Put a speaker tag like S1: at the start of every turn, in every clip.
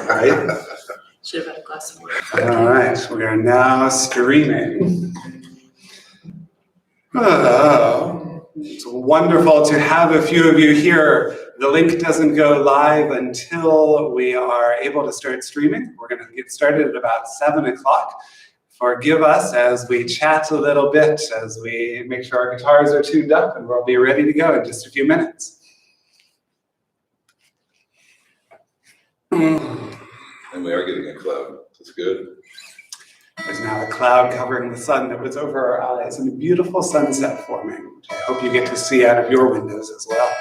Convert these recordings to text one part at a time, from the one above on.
S1: right?
S2: Should have had a glass of water.
S1: All right, we are now streaming. Oh, it's wonderful to have a few of you here. The link doesn't go live until we are able to start streaming. We're going to get started at about 7 o'clock. Forgive us as we chat a little bit, as we make sure our guitars are tuned up, and we'll be ready to go in just a few minutes.
S3: And we are getting a cloud. That's good.
S1: There's now a cloud covering the sun that was over our eyes and a beautiful sunset forming, which I hope you get to see out of your windows as well.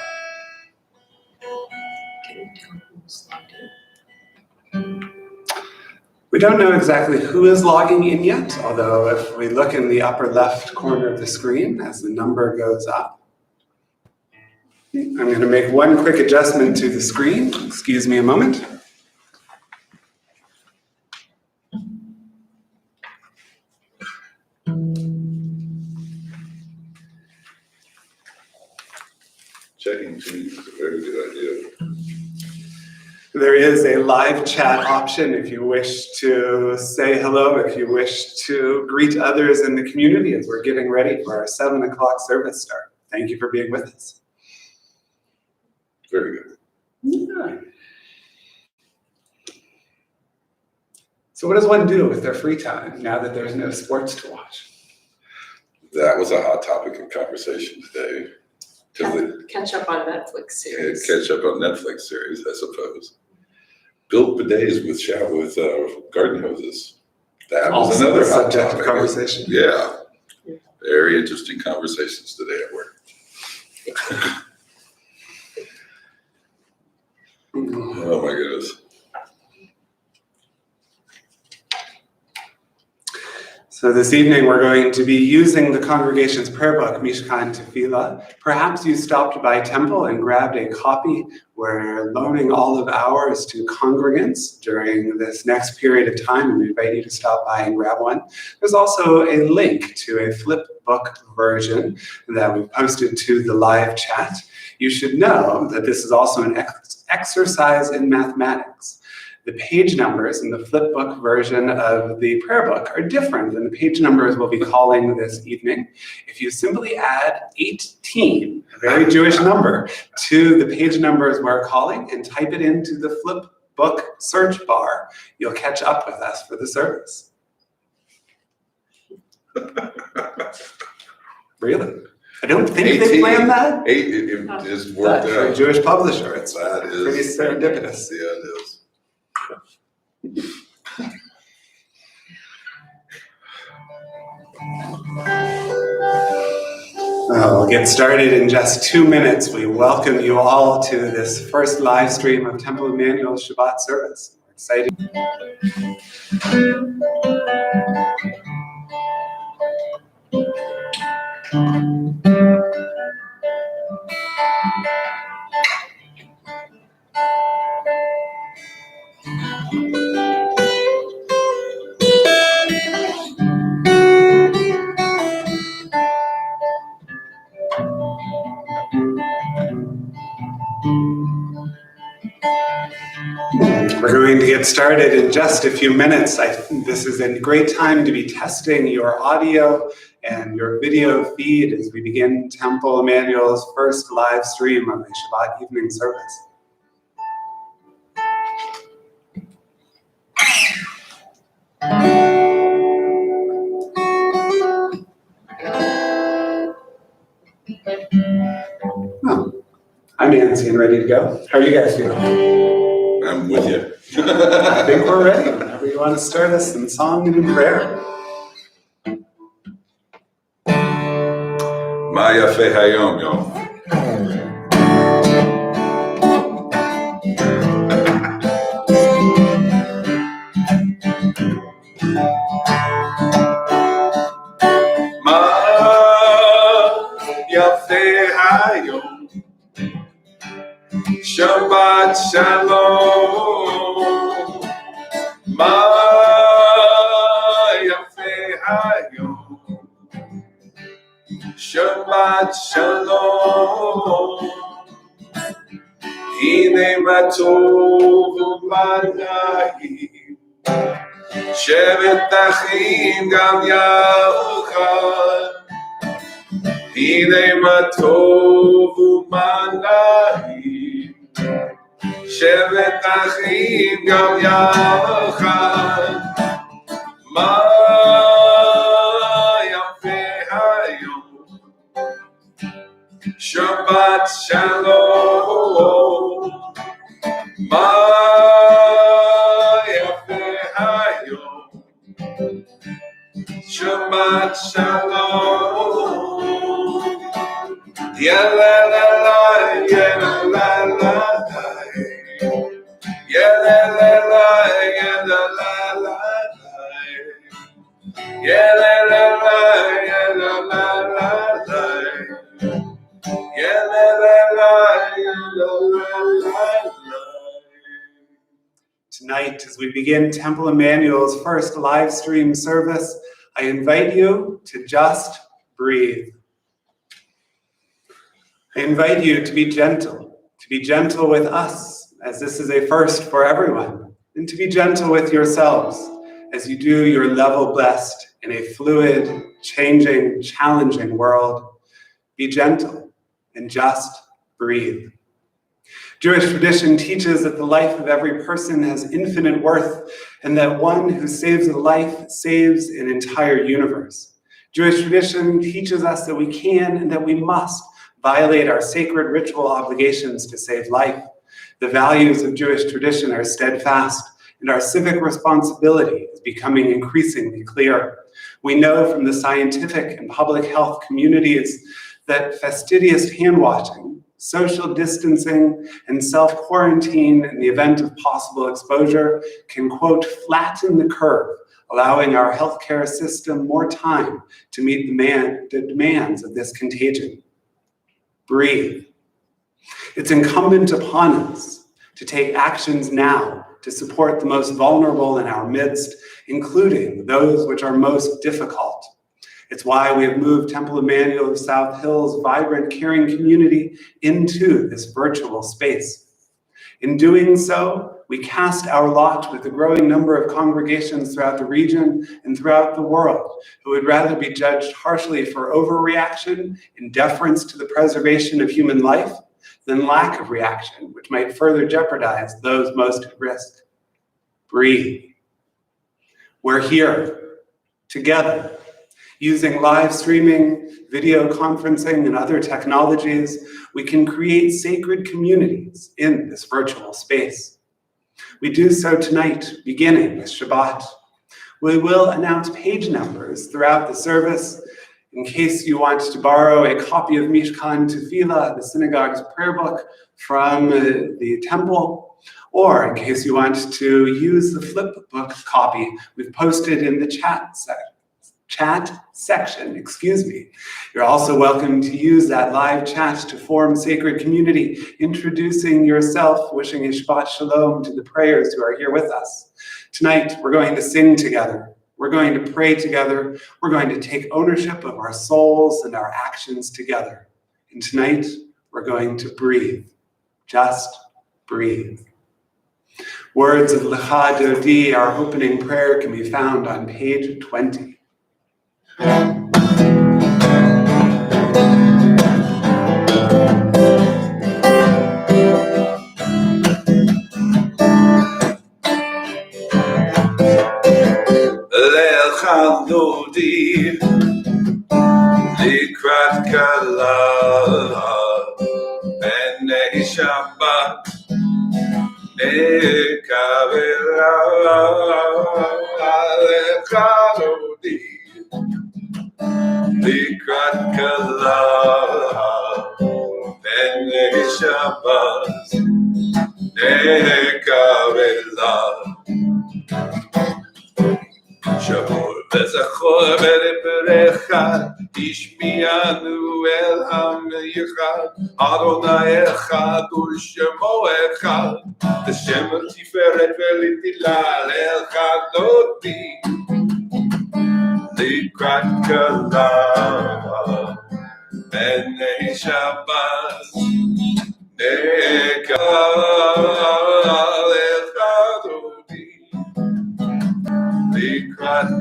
S1: We don't know exactly who is logging in yet, although if we look in the upper left corner of the screen as the number goes up, I'm going to make one quick adjustment to the screen. Excuse me a moment.
S3: Checking Teams is a very good idea.
S1: There is a live chat option if you wish to say hello, if you wish to greet others in the community as we're getting ready for our 7 o'clock service start. Thank you for being with us.
S3: Very good.
S1: Yeah. So what does one do with their free time now that there's no sports to watch?
S3: That was a hot topic of conversation today.
S2: Catch up on Netflix series.
S3: Catch up on Netflix series, I suppose. Built bidets with garden hoses. That was
S1: Also
S3: another
S1: the
S3: hot
S1: subject
S3: topic
S1: of conversation.
S3: Yeah. Very interesting conversations today at work. Oh my goodness.
S1: So this evening we're going to be using the congregation's prayer book, Mishkan Tefillah. Perhaps you stopped by Temple and grabbed a copy. We're loaning all of ours to congregants during this next period of time, and we invite you to stop by and grab one. There's also a link to a flip book version that we've posted to the live chat. You should know that this is also an exercise in mathematics. The page numbers in the flipbook version of the prayer book are different than the page numbers we'll be calling this evening. If you simply add 18, a very Jewish number, to the page numbers we're calling and type it into the flipbook search bar, you'll catch up with us for the service. Really? I don't think they planned that.
S3: It just worked
S1: But for a
S3: out.
S1: Jewish publisher, it's
S3: That is
S1: pretty serendipitous.
S3: Yeah, it is.
S1: We'll get started in just 2 minutes. We welcome you all to this first live stream of Temple Emanuel's Shabbat service. We're excited. We're going to get started in just a few minutes. I think this is a great time to be testing your audio and your video feed as we begin Temple Emanuel's first live stream of the Shabbat evening service. Oh, I'm Nancy and ready to go. How are you guys feeling?
S3: I'm with you.
S1: I think we're ready. Whenever you want to start us in song and in prayer.
S3: Ma yafe hayom, y'all. Ma yafe hayom. Shabbat shalom. Ma yafe hayom. Shabbat shalom. Hine מה טוב ומה נעים, שבט אחים גם יחד. הנה מה טוב ומה נעים, שבט אחים גם יחד. מה יפה היום, שבת שלום. מה יפה היום, שבת שלום. יאללה לה לה, יאללה לה לה, יאללה לה לה, יאללה לה לה, יאללה לה לה, יאללה לה לה, יאללה לה לה, יאללה לה לה.
S1: Tonight, as we begin Temple Emanuel's first live stream service, I invite you to just breathe. I invite you to be gentle with us, as this is a first for everyone, and to be gentle with yourselves as you do your level best in a fluid, changing, challenging world. Be gentle and just breathe. Jewish tradition teaches that the life of every person has infinite worth, and that one who saves a life saves an entire universe. Jewish tradition teaches us that we can and that we must violate our sacred ritual obligations to save life. The values of Jewish tradition are steadfast, and our civic responsibility is becoming increasingly clear. We know from the scientific and public health communities that fastidious hand-washing, social distancing, and self-quarantine in the event of possible exposure can, quote, flatten the curve, allowing our healthcare system more time to meet the demands of this contagion. Breathe. It's incumbent upon us to take actions now to support the most vulnerable in our midst, including those which are most difficult. It's why we have moved Temple Emanuel of South Hill's vibrant, caring community into this virtual space. In doing so, we cast our lot with the growing number of congregations throughout the region and throughout the world who would rather be judged harshly for overreaction in deference to the preservation of human life than lack of reaction, which might further jeopardize those most at risk. Breathe. We're here, together, using live streaming, video conferencing, and other technologies. We can create sacred communities in this virtual space. We do so tonight, beginning with Shabbat. We will announce page numbers throughout the service in case you want to borrow a copy of Mishkan Tefillah, the synagogue's prayer book, from the temple, or in case you want to use the flip book copy we've posted in the chat section. You're also welcome to use that live chat to form sacred community, introducing yourself, wishing a Shabbat Shalom to the prayers who are here with us. Tonight, we're going to sing together. We're going to pray together. We're going to take ownership of our souls and our actions together. And tonight, we're going to breathe. Just breathe. Words of Lecha Dodi, our opening prayer, can be found on page 20.
S3: Lecha Dodi, Likrat Kala, B'nei Shabbat, Nekavela. Lecha Dodi, Likrat Kala, B'nei Shabbat, Nekavela. Shavor v'zachor v'reperecha, ishmianu el ha'meichad, Adonai echad u'shemo echad, L'shem tiferet v'litilal echad Dodi, Likrat Kala, B'nei Shabbat, לקראת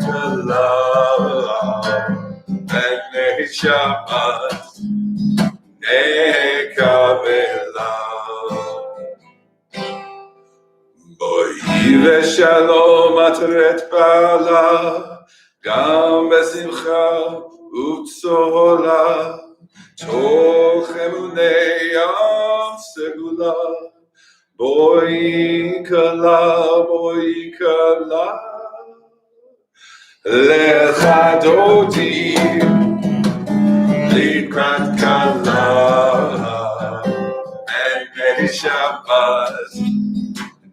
S3: כלה בני שבת נקבלה. בואי ושלום עטרת פעלה, גם בשמחה וצהולה, תוך אמוני ים סגולה. בואי כלה, לך דודי לקראת כלה בני שבת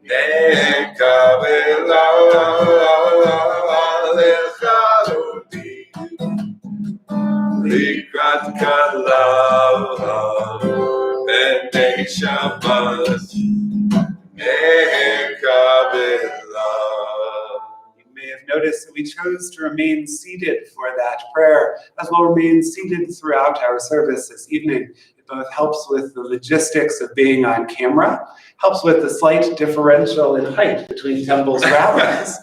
S3: נקבלה. לך דודי לקראת כלה בני שבת נקבלה.
S1: You may have noticed that we chose to remain seated for that prayer, as we'll remain seated throughout our service this evening. It both helps with the logistics of being on camera, helps with the slight differential in height between Temple's rabbis,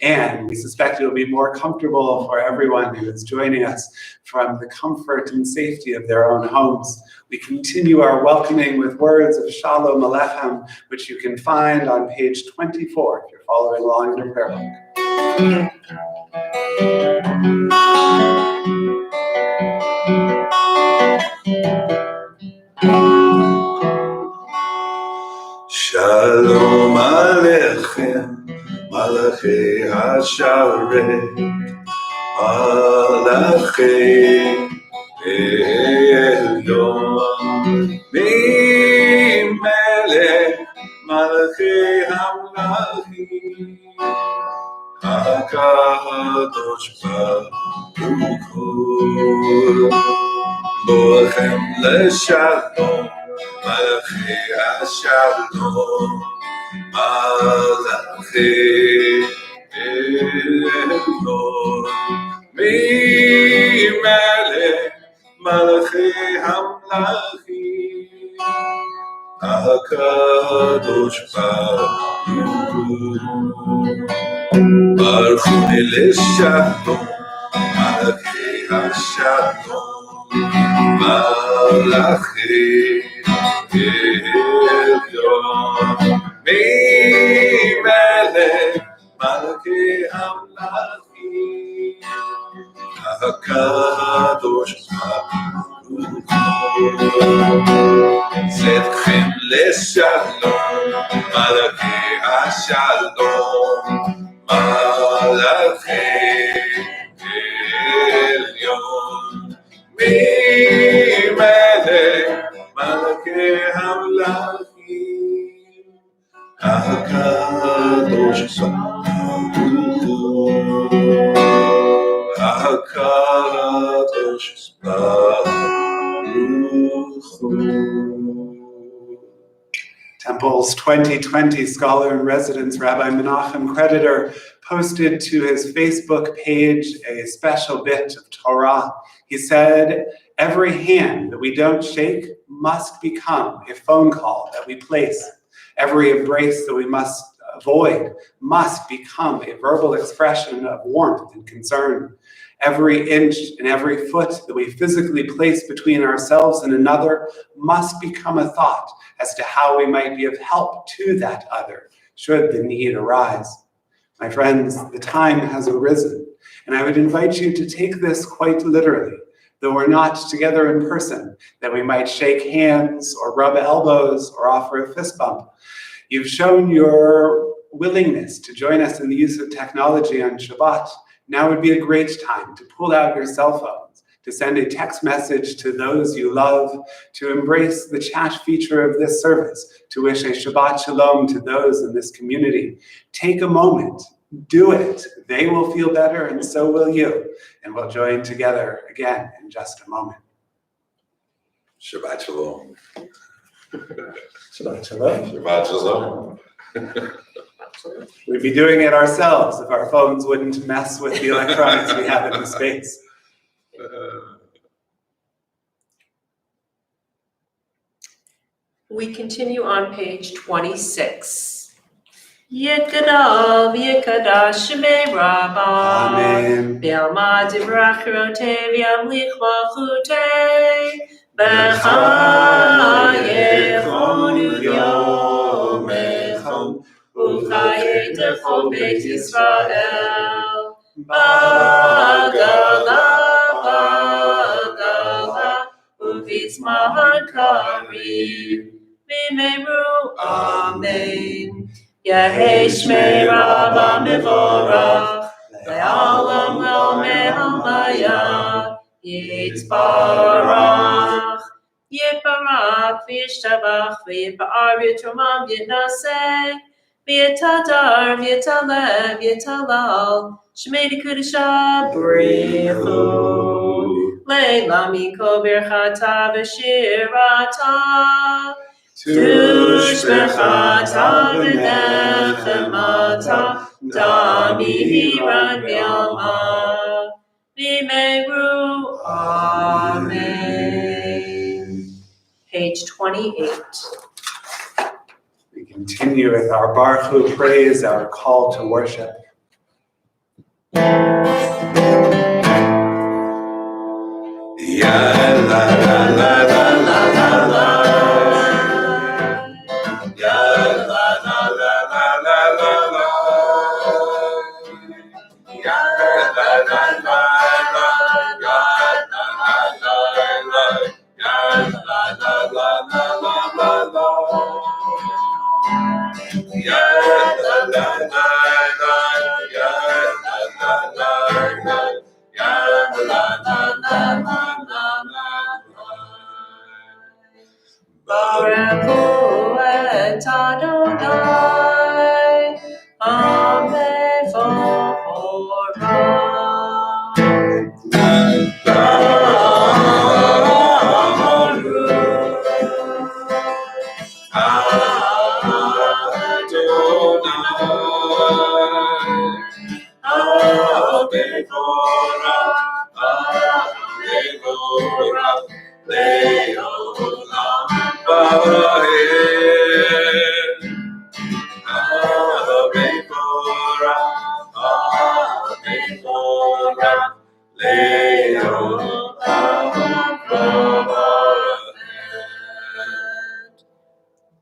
S1: and we suspect it will be more comfortable for everyone who is joining us from the comfort and safety of their own homes. We continue our welcoming with words of Shalom Aleichem, which you can find on page 24 if you're following along in your prayer book.
S3: Shalom Aleichem, Malachi Hasharet, Malachi Elyon, Melech Malachi Hamlachim, HaKadosh Baruch Hu, Bochem LeShalom, Malachi Hashalom, Malachi Elyon, Melech Malachi Hamlachim, HaKadosh Baruch Hu, Baruch Hu LeShalom, Malachi Hashalom, Malachi Elyon, Melech Malachi Hamlachim, HaKadosh Baruch Hu, Tzedchem LeShalom, Malachi Hashalom, Malachi Elyon, Melech Malachi Hamlachim, HaKadosh Baruch Hu, HaKadosh Baruch Hu.
S1: Temple's 2020 Scholar in Residence, Rabbi Menachem Creditor, posted to his Facebook page a special bit of Torah. He said, every hand that we don't shake must become a phone call that we place. Every embrace that we must avoid must become a verbal expression of warmth and concern. Every inch and every foot that we physically place between ourselves and another must become a thought as to how we might be of help to that other, should the need arise. My friends, the time has arisen, and I would invite you to take this quite literally, though we're not together in person, that we might shake hands or rub elbows or offer a fist bump. You've shown your willingness to join us in the use of technology on Shabbat. Now would be a great time to pull out your cell phones, to send a text message to those you love, to embrace the chat feature of this service, to wish a Shabbat Shalom to those in this community. Take a moment, do it. They will feel better and so will you. And we'll join together again in just a moment.
S3: Shabbat Shalom.
S1: Shabbat Shalom.
S3: Shabbat Shalom.
S1: We'd be doing it ourselves if our phones wouldn't mess with the electronics we have in the space.
S2: We continue on page 26. Yitgadal v'yikadash shemei Rabbi.
S1: Amen.
S2: V'yalmad divrach rotev yamlich malchutei. B'cha yechonu yomechom. U'chayetecho beit Yisrael. Bagala, bagala. U'vitzmahan karim. V'meru amen. Yehei shmei Rabba mevorach, le'olam le'omei hamaya, yitzbarach, yitbarach v'yishtabach, v'yipa'ar v'yitromam v'yitnaseh, v'yitadar v'yitaleh v'yitalal, shmei d'kudisha brichu, le'lam yiko birchata v'shirata, Tushbechata v'nechemata damiran v'yalma v'meru amen. Page 28.
S1: We continue with our Baruch Hu praise, our call to worship. Ya la la la la la la la. Ya la la la la la la la. Ya la la la la. Ya la la la la. Ya la la la la la la la. Ya la la la la. Ya la la la la. Ya la la la la la.
S2: Baruch et Adonai,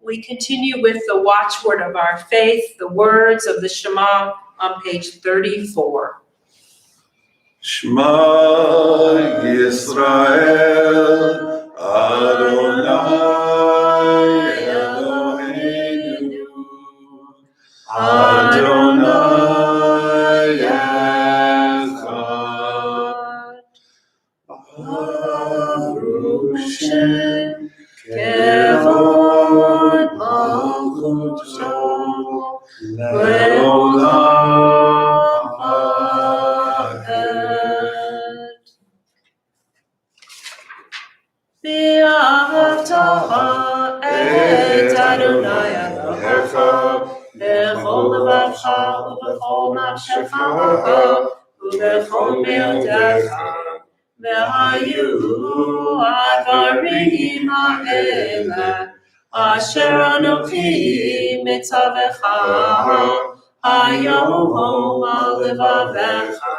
S2: We continue with the watchword of our faith, the words of the Shema on page 34.
S3: Shema Yisrael Adonai Eloheinu Adonai Echad Baruch Shem Kevod Malchuto Leolam Ahed V'ahavta et Adonai Elohecha b'chol levavcha u'b'chol nafshecha u'b'chol me'odecha v'hayu advarim ha'ele asher anochi mitzavecha hayom al levavecha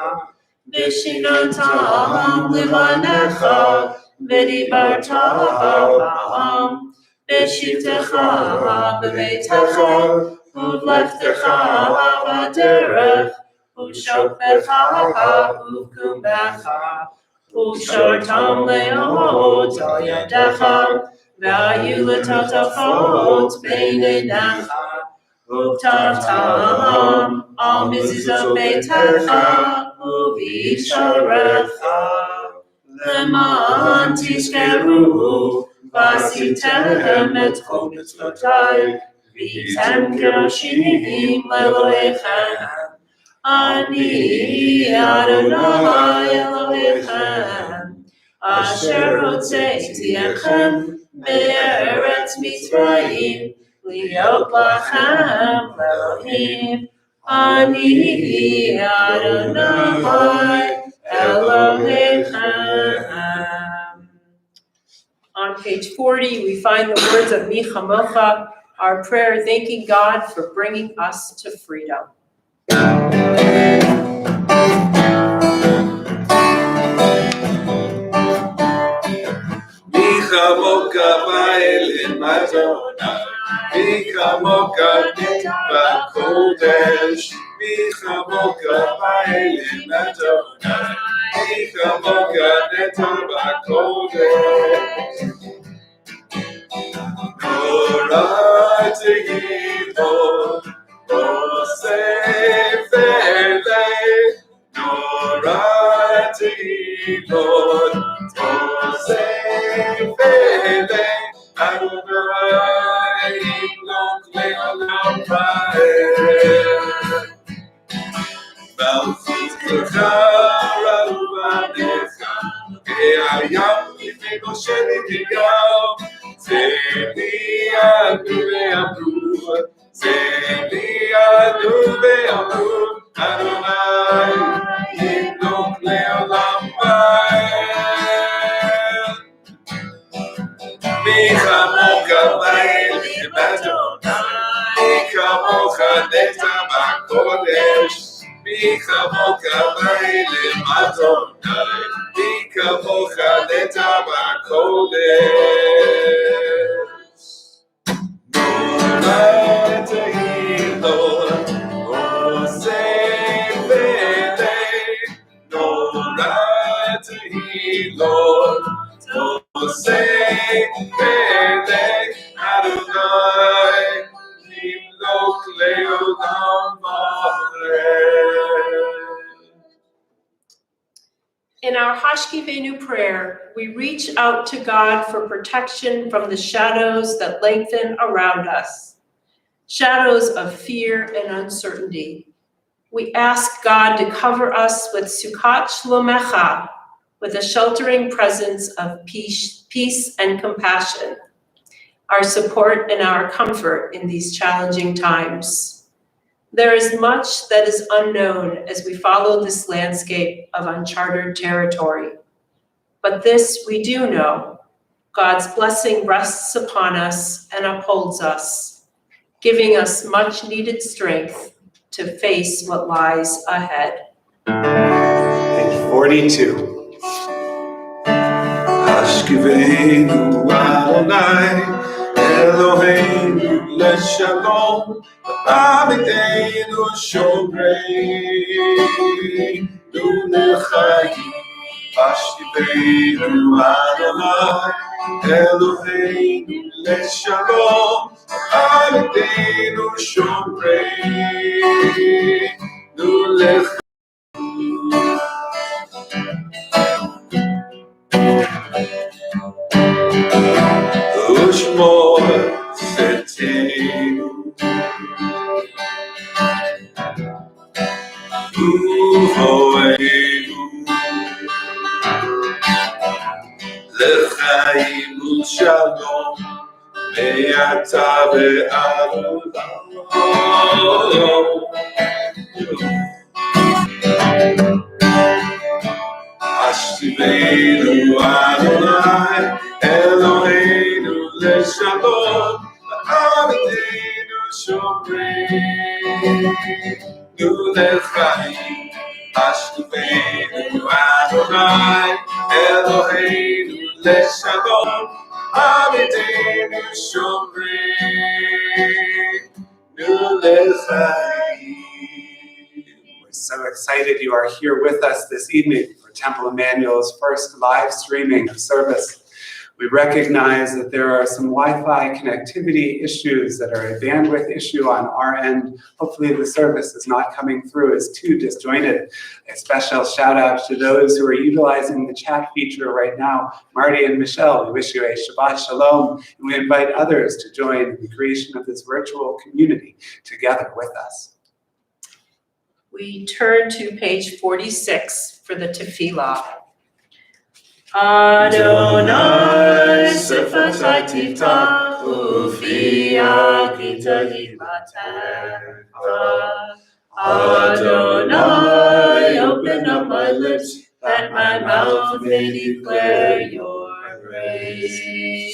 S3: v'shinotam levanecha v'dibarta ba'am v'shivtecha b'beitecha u'vlechtecha b'derech u'shokbecha u'kumbecha u'shortam le'ot al yadecha v'ayu l'tatafot b'einenecha u'ktavtam al mezuzot beitecha u'visharecha למען תזכרו ועשיתם את כל מצוותיי והייתם קדושים לאלוהיכם אני אדוני אלוהיכם אשר הוצאתי אתכם מארץ מצרים להיות לכם לאלוהים אני אדוני Elohechem.
S2: On page 40, we find the words of Mi Chamocha, our prayer thanking God for bringing us to freedom.
S3: Michamoka Baelim Adonai, Michamoka Nitva Kodesh, Michamoka Baelim Adonai, Michamoka Nitva Kodesh. Nora Tehido, Osefele, Nora Tehido, Osefele, Adonai, Imlok Leolam Baer. Malchut Kachara Uvanecha, Ke'ayam Lifnei Moshe Nidiyam, Zeliadu ve'amru, Zeliadu ve'amru, Adonai, Yimlok le'olam va'ed. Mi chamoka baelim Adonai, Mi chamoka neta b'kodesh, Mi chamoka baelim Adonai, Mi chamoka neta b'kodesh. Nora tehilo, oseh velei, Nora tehilo, oseh velei, Adonai, Imlok leolam va'ed.
S2: In our Hashkivenu prayer, we reach out to God for protection from the shadows that lengthen around us, shadows of fear and uncertainty. We ask God to cover us with Sukkot Shlomecha, with a sheltering presence of peace and compassion, our support and our comfort in these challenging times. There is much that is unknown as we follow this landscape of uncharted territory. But this we do know: God's blessing rests upon us and upholds us, giving us much needed strength to face what lies ahead.
S1: Page 42.
S3: Hashkivenu Adonai, Eloheinu leshalom, Abidenu shomreinu nechayim. Hashkivenu Adonai, Eloheinu leshalom, Abidenu shomreinu nechayim. Ushmor Setenu Uhoenu L'chaim u'shalom Me'ata ve'ad olam. Hashkivenu Adonai, Eloheinu leshalom, Abidenu shomreinu l'chaim. Hashkivenu Adonai, Eloheinu leshalom, Abidenu shomreinu l'chaim.
S1: We're so excited you are here with us this evening for Temple Emanuel's first live streaming of service. We recognize that there are some Wi-Fi connectivity issues that are a bandwidth issue on our end. Hopefully the service is not coming through as too disjointed. A special shout out to those who are utilizing the chat feature right now. Marty and Michelle, we wish you a Shabbat Shalom, and we invite others to join in the creation of this virtual community together with us.
S2: We turn to page 46 for the tefillah. Adonai sefatai tiftach u'fiach tihilata. Adonai, open up my lips, that my mouth may declare your praise.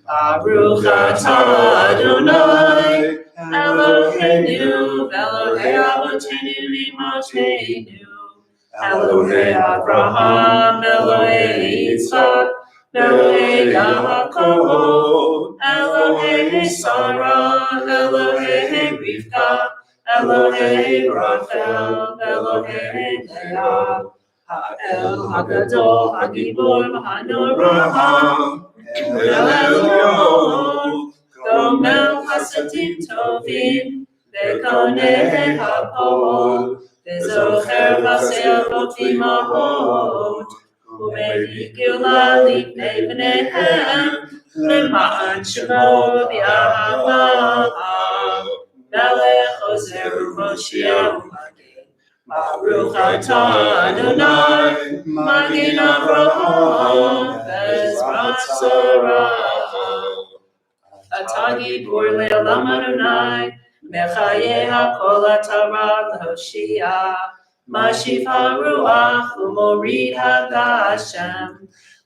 S2: Baruch atah Adonai, Eloheinu, Elohei Avotenu v'Imotenu, Elohei Abraham, Elohei Yitzchak, Elohei Yaakov, Elohei Sarah, Elohei Rivka, Elohei Rachel, Elohei Leah, Ha'el Hagadol, Hagibor, Ha'norah, Elyon, Gomel Hasadim Tovim, Vekonei Hapol, Vezocher Vaseavot V'Imahot, Umevih Geulah Lifnei Bneihem, Lema'an Shemo V'Ahava, Melech Ozer U'Moshiach U'Magen. Baruch atah Adonai, Magen Avraham, Bezrat Sarah. Atah Gibor Le'olam Adonai, Mechaye HaKol Atara L'Hoshia, Mashiv HaRuach U'Morid HaGashem,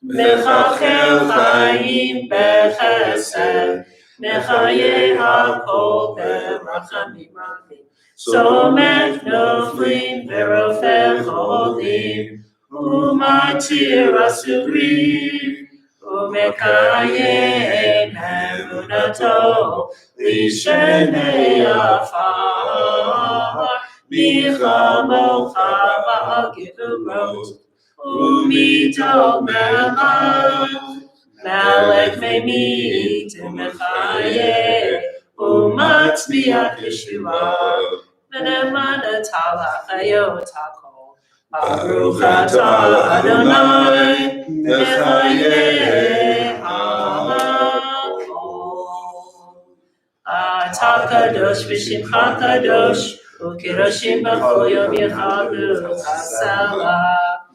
S2: Mechachel Chaim Bechesed, Mechaye HaKol Berachamim Rabim. Somech noflim verofech cholim, umatir asurim, umekayem emunato lishenei afar, michamocha ba'al gevurot, umitol melech, melech memit umechayeh, umatzmiach yeshua. V'ne'emana talachayot hakol. Baruch atah Adonai, mechayeh hakol. Atah kadosh v'shimcha kadosh, u'kedoshim b'chol yom yichadu chasela.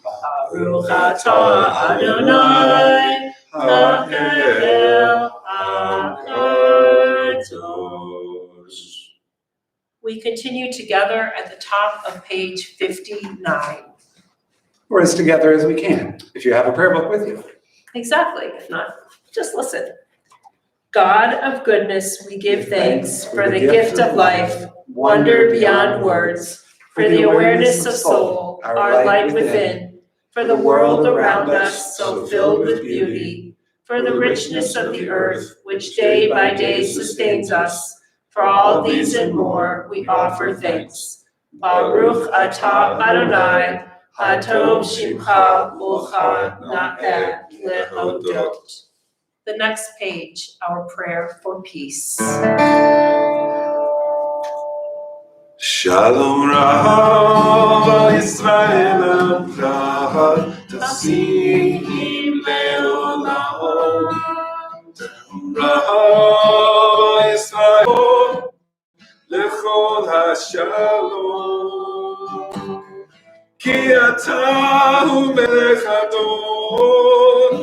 S2: Baruch atah Adonai, ha'el ha'kadosh. We continue together at the top of page 59.
S1: Or as together as we can, if you have a prayer book with you.
S2: Exactly, if not, just listen. God of goodness, we give thanks for the gift of life, wonder beyond words, for the awareness of soul, our light within, for the world around us so filled with beauty, for the richness of the earth, which day by day sustains us. For all these and more, we offer thanks. Baruch atah Adonai, hatov shimcha u'cha na'eh lehodot. The next page, our prayer for peace.
S3: Shalom Rav Yisrael Rav Tasim Leolam Rav Yisrael Lechol HaShalom Ki Ata Hu Melech Adon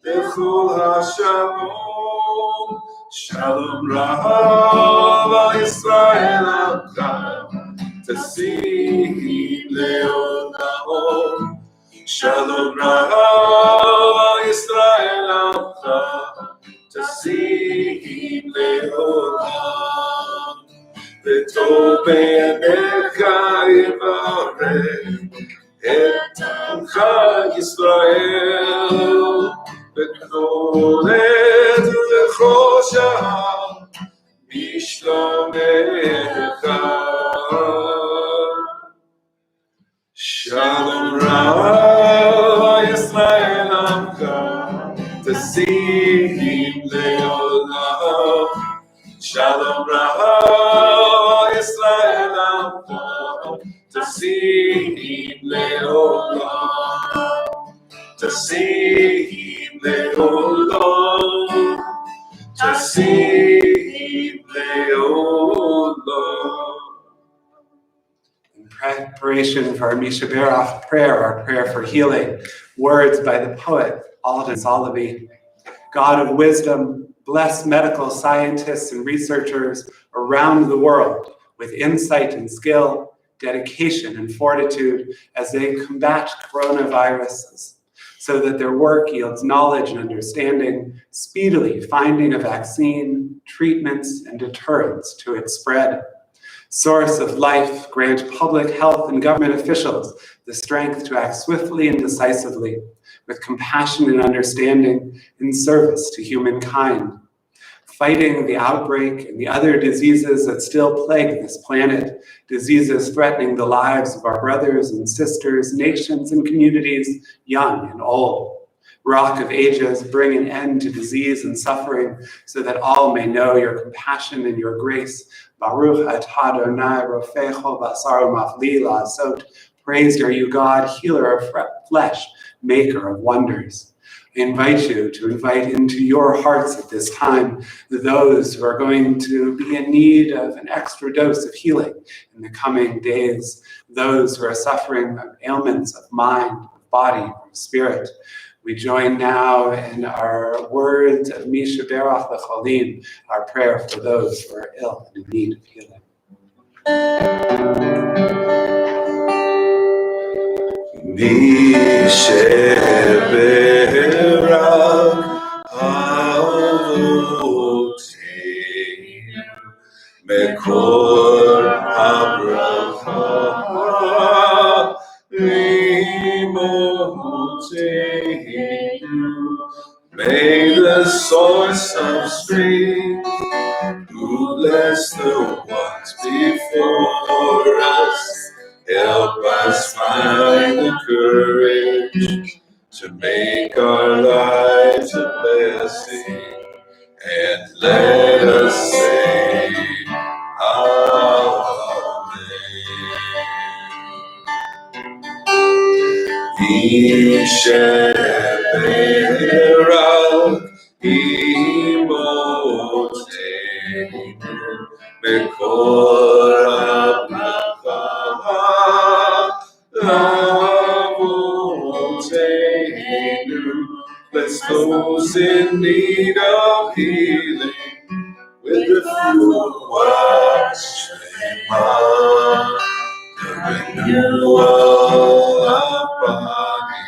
S3: Lechol HaShalom Shalom Rav Yisrael Rav Tasim Leolam Shalom Rav Yisrael Rav Tasim Leolam V'tov be'anecha yevarech et amcha Yisrael v'kol עת ולכל שעה בשלומך. Shalom Rav Yisrael Amcha Tasim Leolam Shalom Rav Yisrael Amcha Tasim Leolam Tasim Leolam Tasim Leolam.
S1: In preparation for our Misha Berach prayer, our prayer for healing, words by the poet Alden Solovey. God of wisdom, bless medical scientists and researchers around the world with insight and skill, dedication and fortitude as they combat coronaviruses. so that their work yields knowledge and understanding, speedily finding a vaccine, treatments, and deterrents to its spread. Source of life, grant public health and government officials the strength to act swiftly and decisively, with compassion and understanding in service to humankind. Fighting the outbreak and the other diseases that still plague this planet, diseases threatening the lives of our brothers and sisters, nations and communities, young and old. Rock of Ages, bring an end to disease and suffering so that all may know your compassion and your grace. Baruch atah Adonai rofecho v'asaro mafli la'asot. Praised are you, God, healer of flesh, maker of wonders. I invite you to invite into your hearts at this time those who are going to be in need of an extra dose of healing in the coming days, those who are suffering from ailments of mind, of body, of spirit. We join now in our words of Misha Berach L'Cholim, our prayer for those who are ill and in need of healing.
S3: Misha Berach Avoteinu Mekor HaBracha L'Imoteinu. May the source of strength who bless the ones before us help us find the courage to make our lives a blessing, and let us say Amen. Yisheberach Imoteinu Mekor Avoteinu. Bless those in need of healing with the full wash Shema, the renewal of body,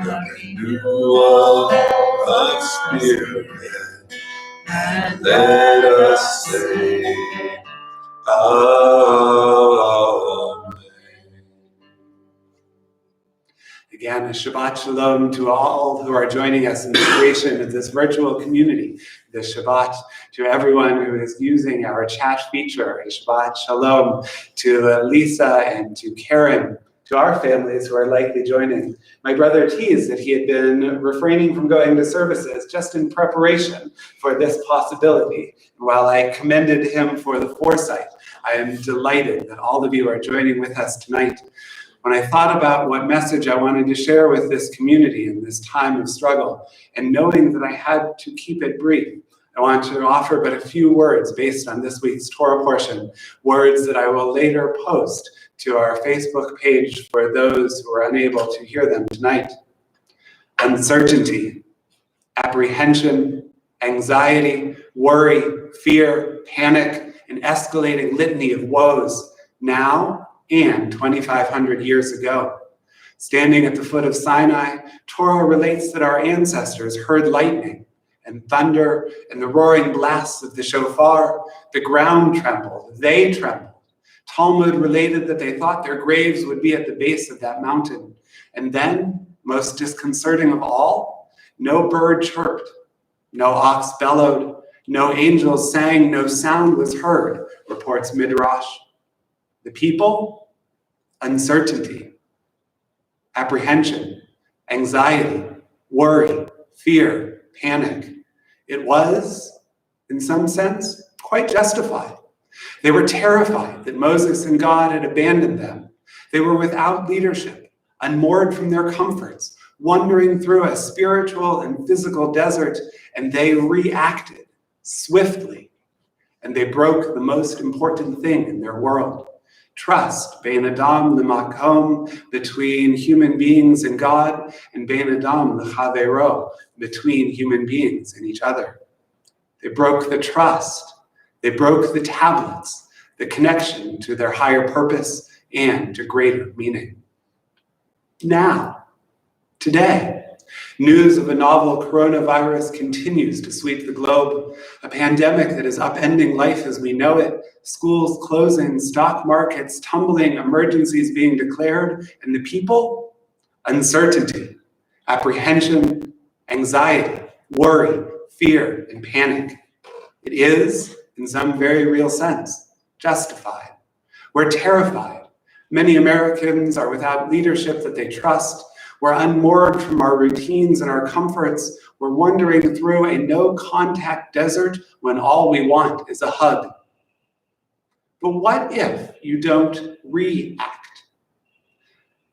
S3: the renewal of spirit, and let us say Amen.
S1: Again, a Shabbat Shalom to all who are joining us in the creation of this virtual community this Shabbat, to everyone who is using our chat feature, a Shabbat Shalom to Lisa and to Karen, to our families who are likely joining. My brother teased that he had been refraining from going to services just in preparation for this possibility. And while I commended him for the foresight, I am delighted that all of you are joining with us tonight. When I thought about what message I wanted to share with this community in this time of struggle, and knowing that I had to keep it brief, I want to offer but a few words based on this week's Torah portion, words that I will later post to our Facebook page for those who are unable to hear them tonight. Uncertainty, apprehension, anxiety, worry, fear, panic, an escalating litany of woes, now and 2,500 years ago. Standing at the foot of Sinai, Torah relates that our ancestors heard lightning and thunder and the roaring blasts of the shofar. The ground trembled, they trembled. Talmud related that they thought their graves would be at the base of that mountain. And then, most disconcerting of all, no bird chirped, no ox bellowed, no angels sang, no sound was heard, reports Midrash. The people, uncertainty, apprehension, anxiety, worry, fear, panic. It was, in some sense, quite justified. They were terrified that Moses and God had abandoned them. They were without leadership, unmoored from their comforts, wandering through a spiritual and physical desert, and they reacted swiftly, and they broke the most important thing in their world. Trust, bein adam l'makom, between human beings and God, and bein adam l'chavero, between human beings and each other. They broke the trust. They broke the tablets, the connection to their higher purpose and to greater meaning. Now, Today, news of a novel coronavirus continues to sweep the globe, a pandemic that is upending life as we know it, schools closing, stock markets tumbling, emergencies being declared, and the people? Uncertainty, apprehension, anxiety, worry, fear, and panic. It is, in some very real sense, justified. We're terrified. Many Americans are without leadership that they trust. We're unmoored from our routines and our comforts. We're wandering through a no-contact desert when all we want is a hug. But what if you don't react?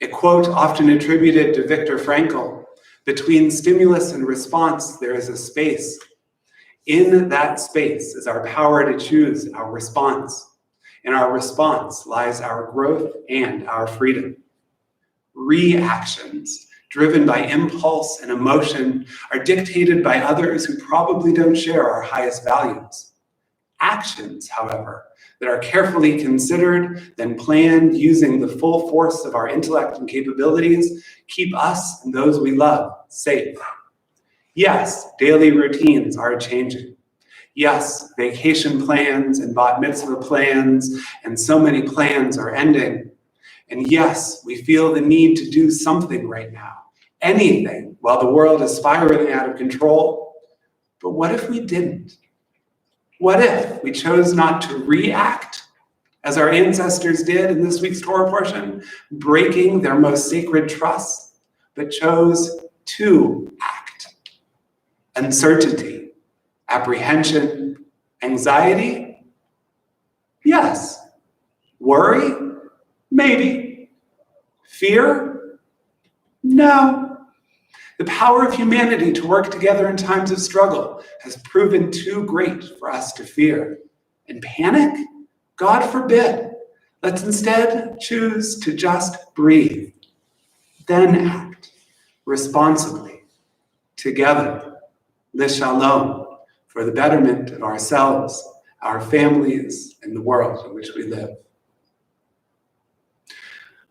S1: A quote often attributed to Viktor Frankl, between stimulus and response, there is a space. In that space is our power to choose our response. In our response lies our growth and our freedom. Reactions, driven by impulse and emotion, are dictated by others who probably don't share our highest values. Actions, however, that are carefully considered, then planned using the full force of our intellect and capabilities, keep us and those we love safe. Yes, daily routines are changing. Yes, vacation plans and bat mitzvah plans and so many plans are ending. And yes, we feel the need to do something right now, anything, while the world is spiraling out of control. But what if we didn't? What if we chose not to react, as our ancestors did in this week's Torah portion, breaking their most sacred trusts, but chose to act? Uncertainty, apprehension, anxiety? Yes. Worry? Maybe. Fear? No. The power of humanity to work together in times of struggle has proven too great for us to fear. And panic? God forbid. Let's instead choose to just breathe, then act responsibly, together, l'shalom, for the betterment of ourselves, our families, and the world in which we live.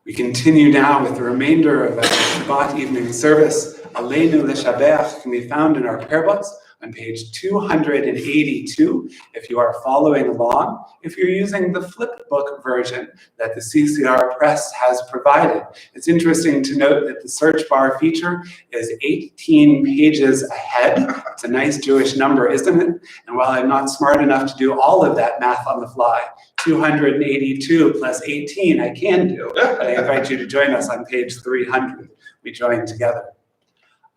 S1: We continue now with the remainder of our Shabbat evening service. Aleinu l'shabach can be found in our prayer books on page 282 if you are following along. If you're using the flip book version that the CCR Press has provided, it's interesting to note that the search bar feature is 18 pages ahead. It's a nice Jewish number, isn't it? And while I'm not smart enough to do all of that math on the fly, 282 plus 18 I can do. I invite you to join us on page 300. We join together.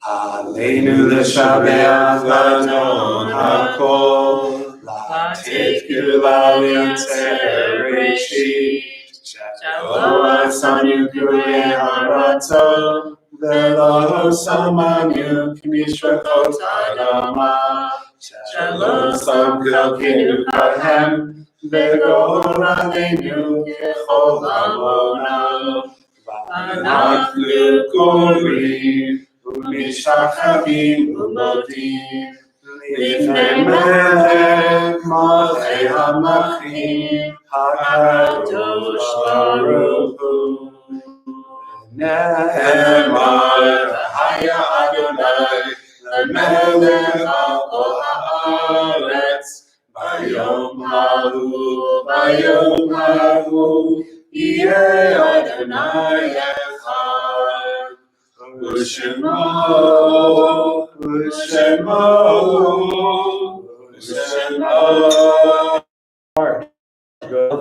S1: Aleinu l'shabach l'adon hakol, l'atid gula li'atzer reishit, shelo asanu gulei haratzon, velo samanu k'mishrakot adama, shelo sam galkenu kahem, וגורלנו ככל עמונה, ואנחנו קוראים ומשתחווים ומודים לפני מלך מלכי המלכים הקדוש ברוך הוא. נאמר והיה אדוני למלך על כל הארץ, ביום ההוא יהיה אדוני אחד, ושמו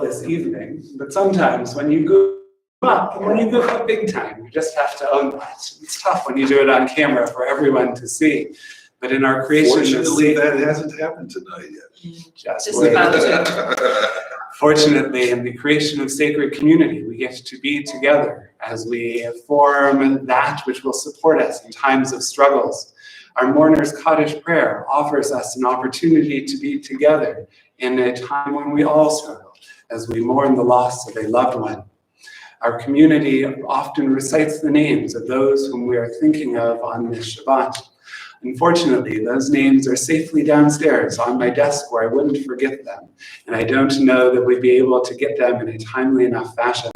S1: this evening, but sometimes when you goof up big time, you just have to own that. It's tough when you do it on camera for everyone to see. But in our creation,
S3: fortunately, that hasn't happened tonight yet.
S2: Just about
S3: to.
S1: Fortunately, in the creation of sacred community, we get to be together as we form that which will support us in times of struggles. Our Mourner's Kaddish prayer offers us an opportunity to be together in a time when we all struggle, as we mourn the loss of a loved one. Our community often recites the names of those whom we are thinking of on this Shabbat. Unfortunately, those names are safely downstairs on my desk where I wouldn't forget them, and I don't know that we'd be able to get them in a timely enough fashion.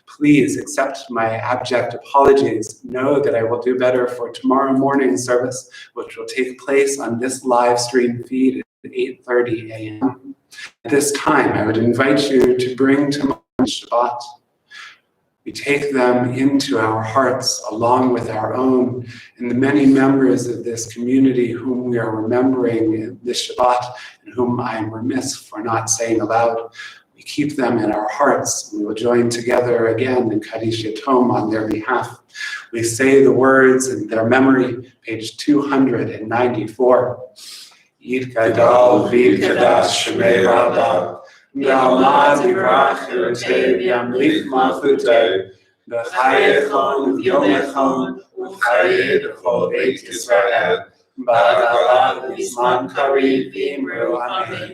S1: Please accept my abject apologies. Know that I will do better for tomorrow morning's service, which will take place on this live stream feed at 8:30 a.m. At this time, I would invite you to bring to mind Shabbat. We take them into our hearts along with our own and the many members of this community whom we are remembering this Shabbat and whom I am remiss for not saying aloud. We keep them in our hearts. We will join together again in Kaddish on their behalf. We say the words in their memory, page 294. Yid Gadol V'Kadash Shmei Rabbi. Yamad Yivrach Yerutei V'Yamlik Malchutei B'Chayechon V'Yomechon U'Chaye B'Chol Beit Yisrael B'Hagala V'Zman Kariv V'Imru Amen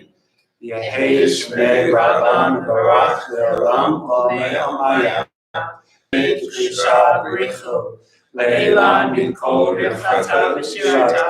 S1: Yehei Shmei Rabban Barach Le'olam Olmei Omayah B'Shisha B'Richu Le'ilan Min Kol Rivchata V'Shirata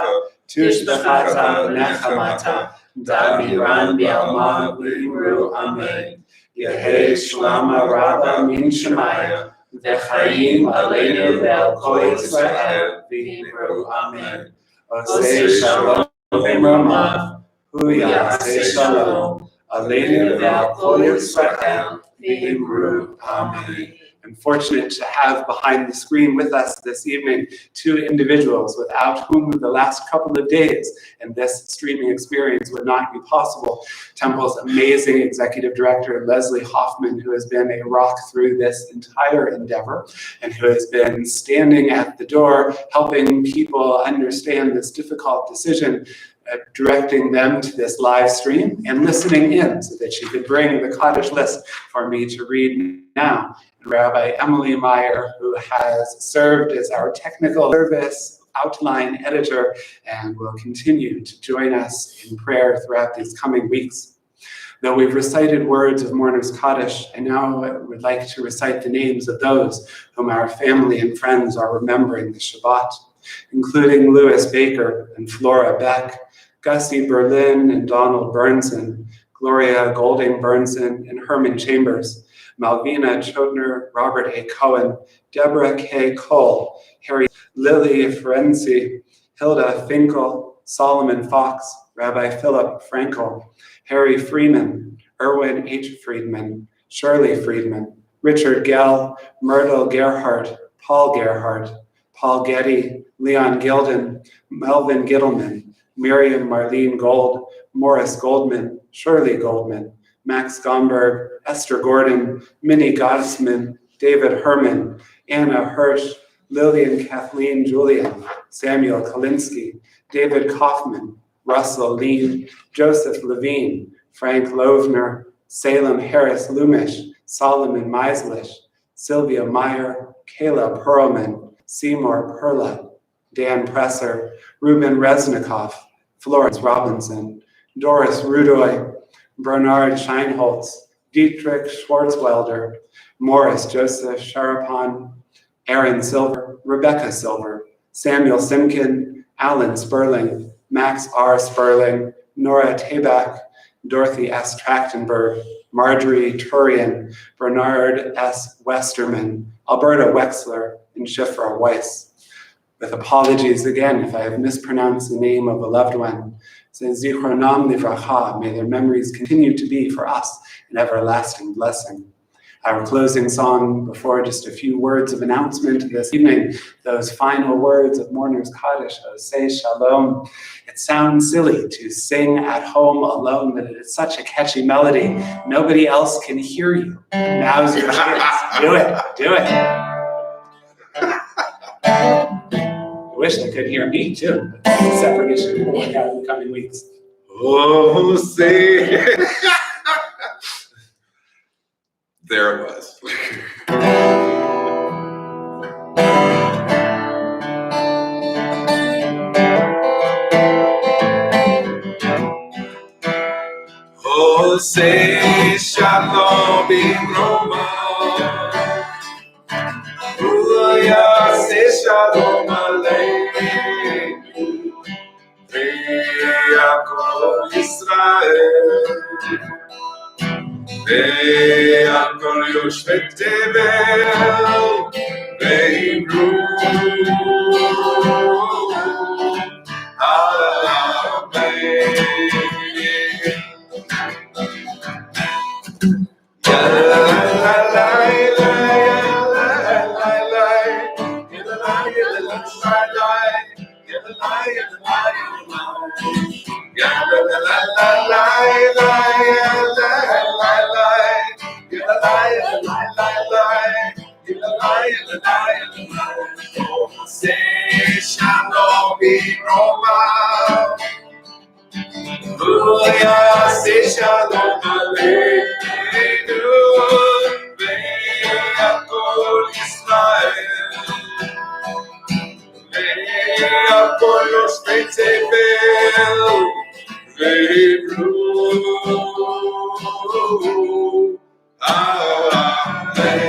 S1: Tushbechata V'Nechamata Daviran Bialma V'Imru Amen Yehei Shlama Rabba Min Shemaya V'Chaim Aleinu Ve'al Kol Yisrael V'Imru Amen Osei Shalom V'Ramav Hu Yaseh Shalom Aleinu Ve'al Kol Yisrael V'Imru Amen. I'm fortunate to have behind the screen with us this evening two individuals without whom the last couple of days and this streaming experience would not be possible. Temple's amazing executive director, Leslie Hoffman, who has been a rock through this entire endeavor and who has been standing at the door, helping people understand this difficult decision, directing them to this live stream and listening in so that she could bring the Kaddish list for me to read now. Rabbi Emily Meyer, who has served as our technical service outline editor and will continue to join us in prayer throughout these coming weeks. Though we've recited words of Mourner's Kaddish, I now would like to recite the names of those whom our family and friends are remembering this Shabbat, including Louis Baker and Flora Beck, Gussie Berlin and Donald Burnson, Gloria Golding Burnson and Herman Chambers, Malvina Chotner, Robert A. Cohen, Deborah K. Cole, Harry Lily Ferenczi, Hilda Finkel, Solomon Fox, Rabbi Philip Frankel, Harry Freeman, Erwin H. Friedman, Shirley Friedman, Richard Gell, Myrtle Gerhardt, Paul Getty, Leon Gilden, Melvin Gittleman, Miriam Marlene Gold, Morris Goldman, Shirley Goldman, Max Gomberg, Esther Gordon, Minnie Gottesman, David Herman, Anna Hirsch, Lillian Kathleen Julian, Samuel Kalinsky, David Kaufman, Russell Lean, Joseph Levine, Frank Lovner, Salem Harris Lumish, Solomon Meislish, Sylvia Meyer, Kayla Perlman, Seymour Perla, Dan Presser, Ruben Resnikoff, Florence Robinson, Doris Rudoy, Bernard Scheinholz, Dietrich Schwarzwelder, Morris Joseph Sharapon, Aaron Silver, Rebecca Silver, Samuel Simkin, Alan Sperling, Max R. Sperling, Nora Tabak, Dorothy S. Trachtenberg, Marjorie Turian, Bernard S. Westerman, Alberta Wexler, and Shifra Weiss. With apologies again if I have mispronounced the name of a loved one. Says Zichronam Livracha, may their memories continue to be for us an everlasting blessing. Our closing song before just a few words of announcement this evening, those final words of Mourner's Kaddish, Osei Shalom. It sounds silly to sing at home alone, but it is such a catchy melody. Nobody else can hear you. Now's your chance. Do it. I wish they could hear me too. Separate issue we'll work out in the coming weeks.
S3: Oh, say. There it was. Oh, say shalom b'roma. Oh, yeah, say shalom aleinu. והכל יושבי תבל, ואמרו Shalom Roma, Say Shalom Aleinu, Ve'akol Yisrael, Ve'akol Yoshvei Tevel, Ve'imru Amen.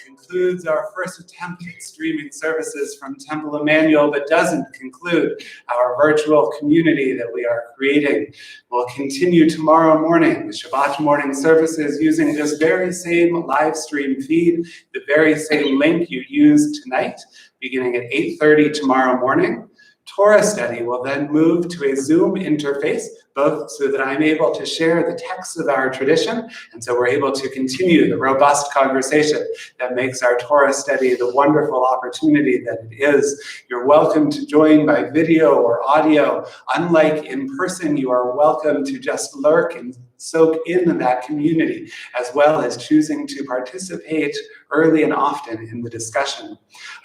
S1: Concludes our first attempt at streaming services from Temple Emanuel, but doesn't conclude our virtual community that we are creating. We'll continue tomorrow morning with Shabbat morning services using this very same live stream feed, the very same link you used tonight, beginning at 8:30 tomorrow morning. Torah study will then move to a Zoom interface, both so that I'm able to share the texts of our tradition, and so we're able to continue the robust conversation that makes our Torah study the wonderful opportunity that it is. You're welcome to join by video or audio. Unlike in person, you are welcome to just lurk and soak in that community, as well as choosing to participate early and often in the discussion.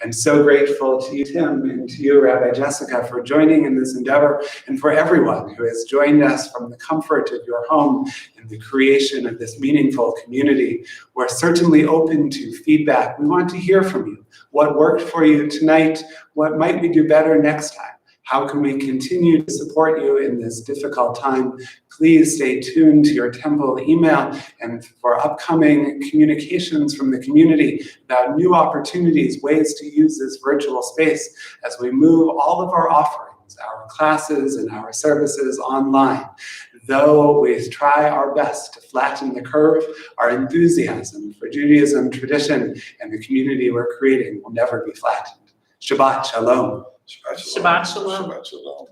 S1: I'm so grateful to you, Tim, and to you, Rabbi Jessica, for joining in this endeavor, and for everyone who has joined us from the comfort of your home in the creation of this meaningful community. We're certainly open to feedback. We want to hear from you. What worked for you tonight? What might we do better next time? How can we continue to support you in this difficult time? Please stay tuned to your temple email and for upcoming communications from the community about new opportunities, ways to use this virtual space as we move all of our offerings, our classes and our services online. Though we try our best to flatten the curve, our enthusiasm for Judaism, tradition, and the community we're creating will never be flattened. Shabbat Shalom.
S3: Shabbat Shalom.
S2: Shabbat Shalom.
S3: Shabbat Shalom.